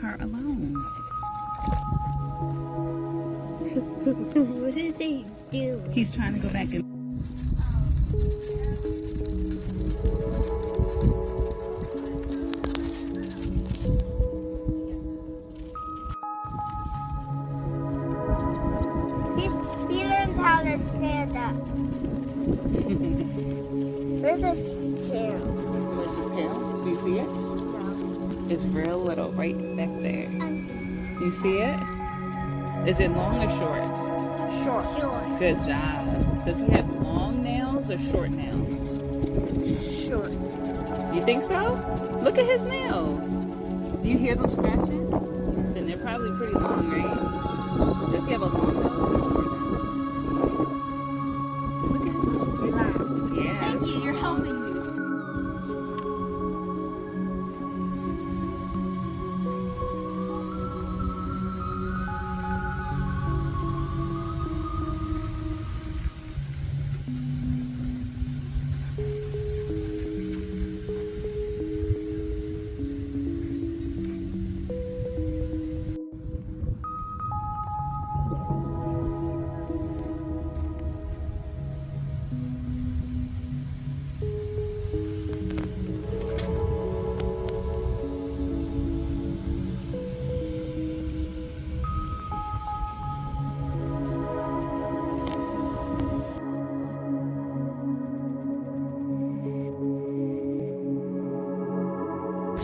her alone. What is he doing? He's trying to go back and... He learned how to stand up. Where's his tail? Where's his tail? Do you see it? No. It's real little, right back there. I see. You see it? Is it long or short? Short. Short. Good job. Does he have long nails or short nails? Short. You think so? Look at his nails. Do you hear them scratching? Then they're probably pretty long, right? Does he have a long nose? Look at his nose. Relax. Yeah. Thank you. You're helping me.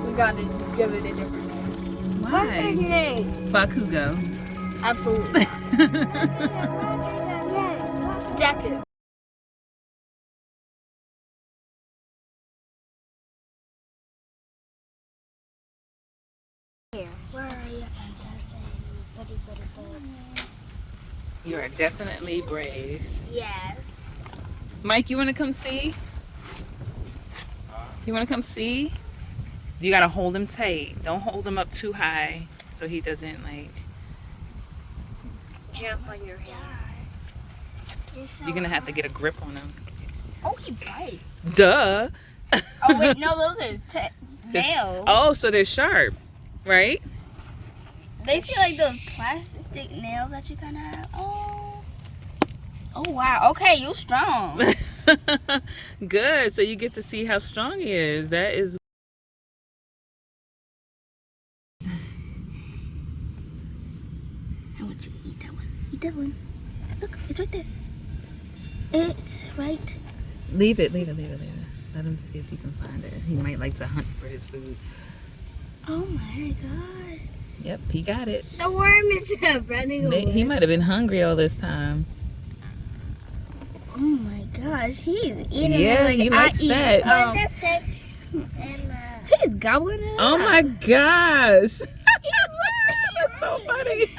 We gotta give it a different name. Why? What's his name? Bakugo. Absolutely. Deku. Here. Where are you? You are definitely brave. Yes. Mike, you want to come see? You want to come see? You got to hold him tight. Don't hold him up too high so he doesn't like... Jump on your hand. You're going to have to get a grip on him. Oh, he bites. Duh. Oh, wait, no, those are his nails. Oh, so they're sharp, right? They feel like those plastic nails that you kind of have. Oh. Oh, wow. Okay, you're strong. Good. So you get to see how strong he is. That is... I want you to eat that one. Eat that one. Look, it's right there. It's right. Leave it. Let him see if he can find it. He might like to hunt for his food. Oh my god. Yep, he got it. The worm is running away. He might have been hungry all this time. Oh my gosh, he's eating Yeah, it like he likes that. He's gobbling it Oh up. my gosh. That's so funny.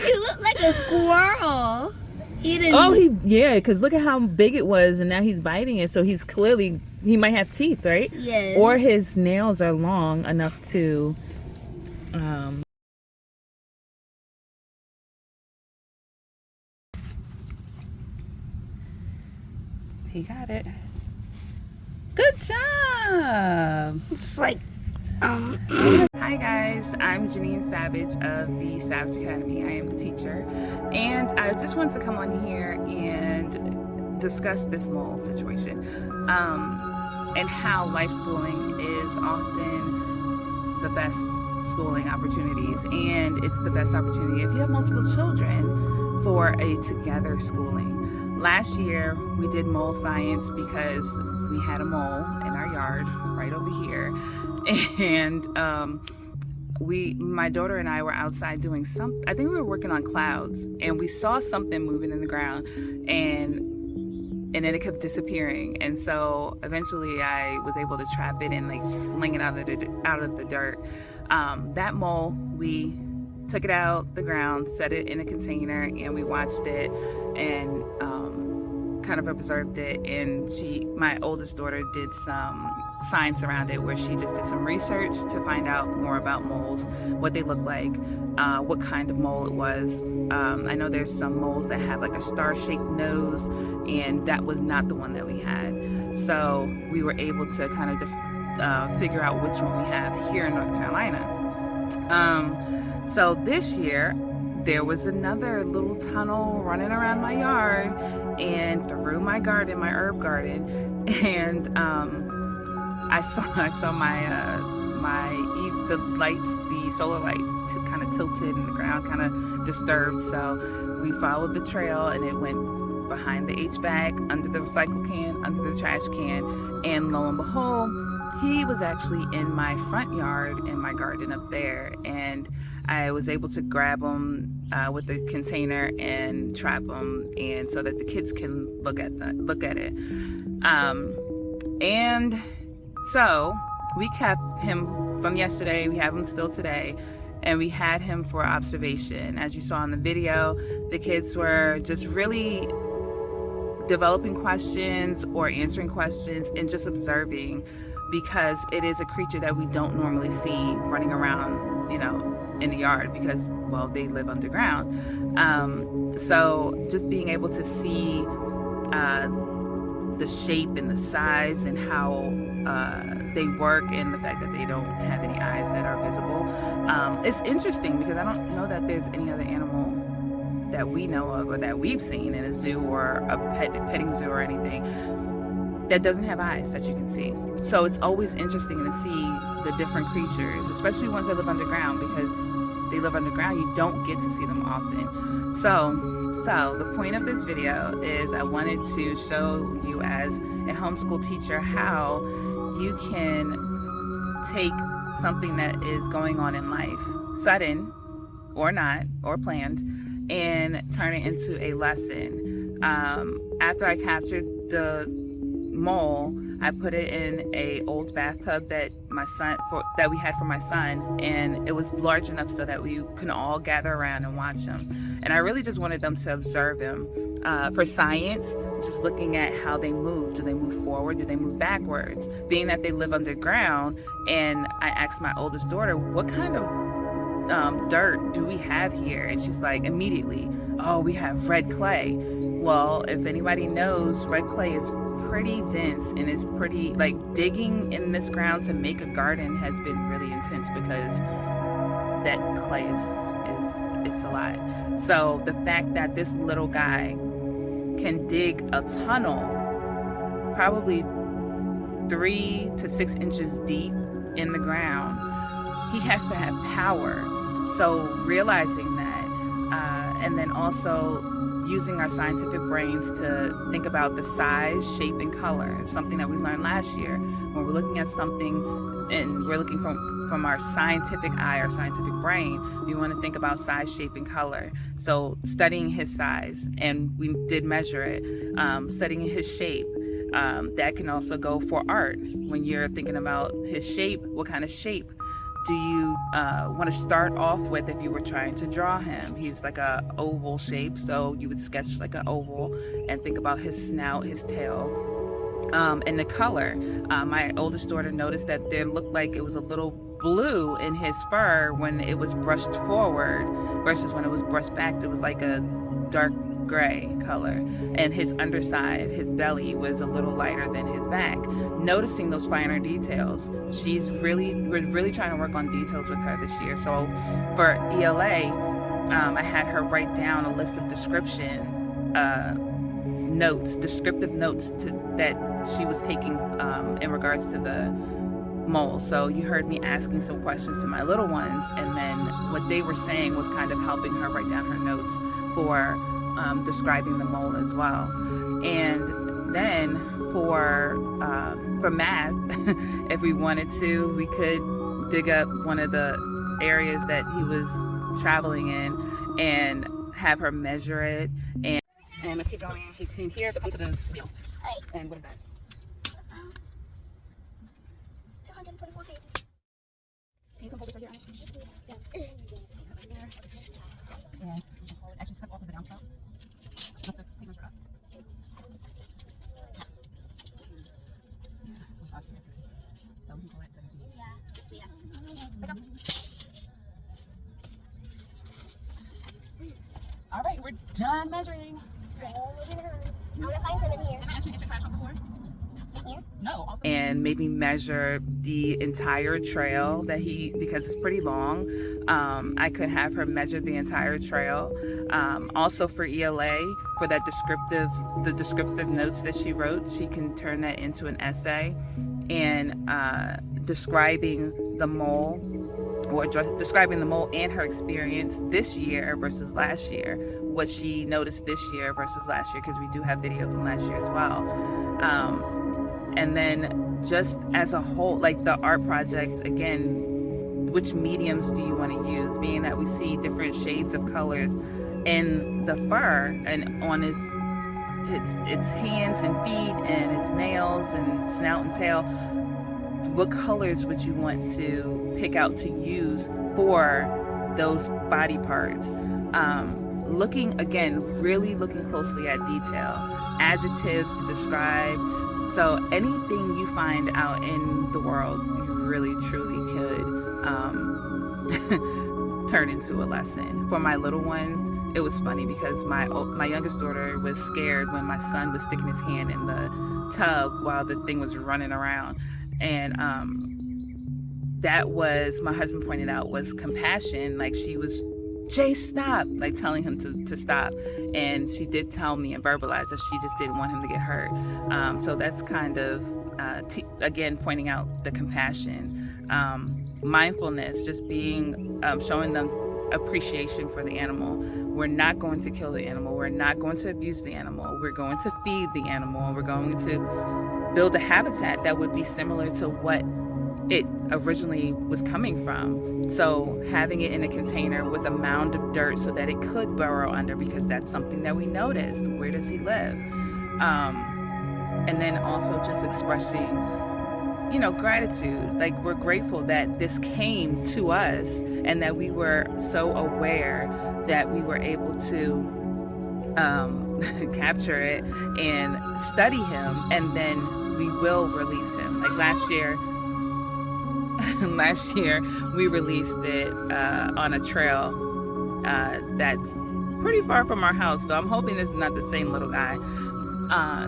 You look like a squirrel. Eating. Oh, because look at how big it was, and now he's biting it. So he's clearly, he might have teeth, right? Yes. Or his nails are long enough to, he got it. Good job. It's like, Hi guys, I'm Janine Savage of the Savage Academy. I am the teacher, and I just wanted to come on here and discuss this mole situation and how life schooling is often the best schooling opportunities, and it's the best opportunity if you have multiple children for a together schooling. Last year we did mole science because we had a mole in our yard right over here. And my daughter and I were outside doing I think we were working on clouds, and we saw something moving in the ground, and then it kept disappearing. And so eventually I was able to trap it and like fling it out of the dirt. That mole, we took it out the ground, set it in a container, and we watched it and kind of observed it. And my oldest daughter did some science around it, where she just did some research to find out more about moles, what they look like, what kind of mole it was. I know there's some moles that have like a star-shaped nose, and that was not the one that we had. So we were able to kind of figure out which one we have here in North Carolina. So this year, there was another little tunnel running around my yard and through my garden, my herb garden, and I saw the lights, the solar lights, kind of tilted and the ground kind of disturbed. So we followed the trail and it went behind the HVAC, under the recycle can, under the trash can, and lo and behold, he was actually in my front yard in my garden up there, and I was able to grab him with the container and trap him, and so that the kids can look at it. And so we kept him from yesterday. We have him still today, and we had him for observation. As you saw in the video, the kids were just really developing questions or answering questions and just observing, because it is a creature that we don't normally see running around, in the yard, because, well, they live underground. So just being able to see the shape and the size and how they work, and the fact that they don't have any eyes that are visible, it's interesting, because I don't know that there's any other animal that we know of or that we've seen in a zoo or a petting zoo or anything that doesn't have eyes that you can see. So it's always interesting to see the different creatures, especially ones that live underground, because they live underground, you don't get to see them often. So the point of this video is I wanted to show you, as a homeschool teacher, how you can take something that is going on in life, sudden or not, or planned, and turn it into a lesson. After I captured the mole, I put it in a old bathtub that we had for my son, and it was large enough so that we can all gather around and watch him. And I really just wanted them to observe him for science, just looking at how they move. Do they move forward? Do they move backwards? Being that they live underground, and I asked my oldest daughter, what kind of dirt do we have here? And she's like, immediately, oh, we have red clay. Well, if anybody knows, red clay is pretty dense, and it's pretty, like, digging in this ground to make a garden has been really intense, because that clay it's a lot. So the fact that this little guy can dig a tunnel probably 3 to 6 inches deep in the ground, he has to have power. So realizing that, and then also using our scientific brains to think about the size, shape, and color. It's something that we learned last year. When we're looking at something and we're looking from our scientific eye, our scientific brain, we want to think about size, shape, and color. So studying his size, and we did measure it, studying his shape, that can also go for art. When you're thinking about his shape, what kind of shape do you want to start off with if you were trying to draw him? He's like a oval shape, so you would sketch like an oval and think about his snout, his tail, and the color. My oldest daughter noticed that there looked like it was a little blue in his fur when it was brushed forward versus when it was brushed back. It was like a dark gray color, and his underside, his belly, was a little lighter than his back. Noticing those finer details, we're really trying to work on details with her this year. So for ELA, I had her write down a list of descriptive notes that she was taking in regards to the mole. So you heard me asking some questions to my little ones, and then what they were saying was kind of helping her write down her notes for describing the mole as well. And then for math, if we wanted to, we could dig up one of the areas that he was traveling in and have her measure it. And let's keep going. He came here, so come to the wheel. And what is that? 224 pages. Can you come over here? And actually step off of the downspout. All right, we're done measuring. I'm gonna find some in here. Can I actually get your trash off the floor? and maybe measure the entire trail that because it's pretty long. I could have her measure the entire trail. Also for ELA, for that the descriptive notes that she wrote, she can turn that into an essay and describing the mole, or describing the mole and her experience this year versus last year, what she noticed this year versus last year, because we do have video from last year as well. And then just as a whole, like the art project, again, which mediums do you want to use, being that we see different shades of colors in the fur and on its hands and feet and its nails and snout and tail. What colors would you want to pick out to use for those body parts? Really looking closely at detail, adjectives to describe. So anything you find out in the world, you really truly could turn into a lesson. For my little ones, it was funny because my youngest daughter was scared when my son was sticking his hand in the tub while the thing was running around. And that was, my husband pointed out, was compassion. Like she was, Jay, stop, like telling him to stop. And she did tell me and verbalize that she just didn't want him to get hurt. So that's kind of, again, pointing out the compassion. Mindfulness, just being, showing them appreciation for the animal. We're not going to kill the animal. We're not going to abuse the animal. We're going to feed the animal. We're going to build a habitat that would be similar to what it originally was coming from. So having it in a container with a mound of dirt so that it could burrow under, because that's something that we noticed. Where does he live? And then also just expressing, gratitude. Like, we're grateful that this came to us and that we were so aware that we were able to capture it and study him, and then we will release him. Like last year we released it on a trail that's pretty far from our house, so I'm hoping this is not the same little guy.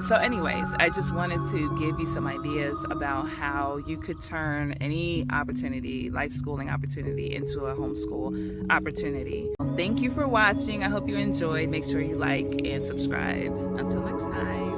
So anyways, I just wanted to give you some ideas about how you could turn any opportunity, life schooling opportunity, into a homeschool opportunity. Thank you for watching. I hope you enjoyed. Make sure you like and subscribe. Until next time.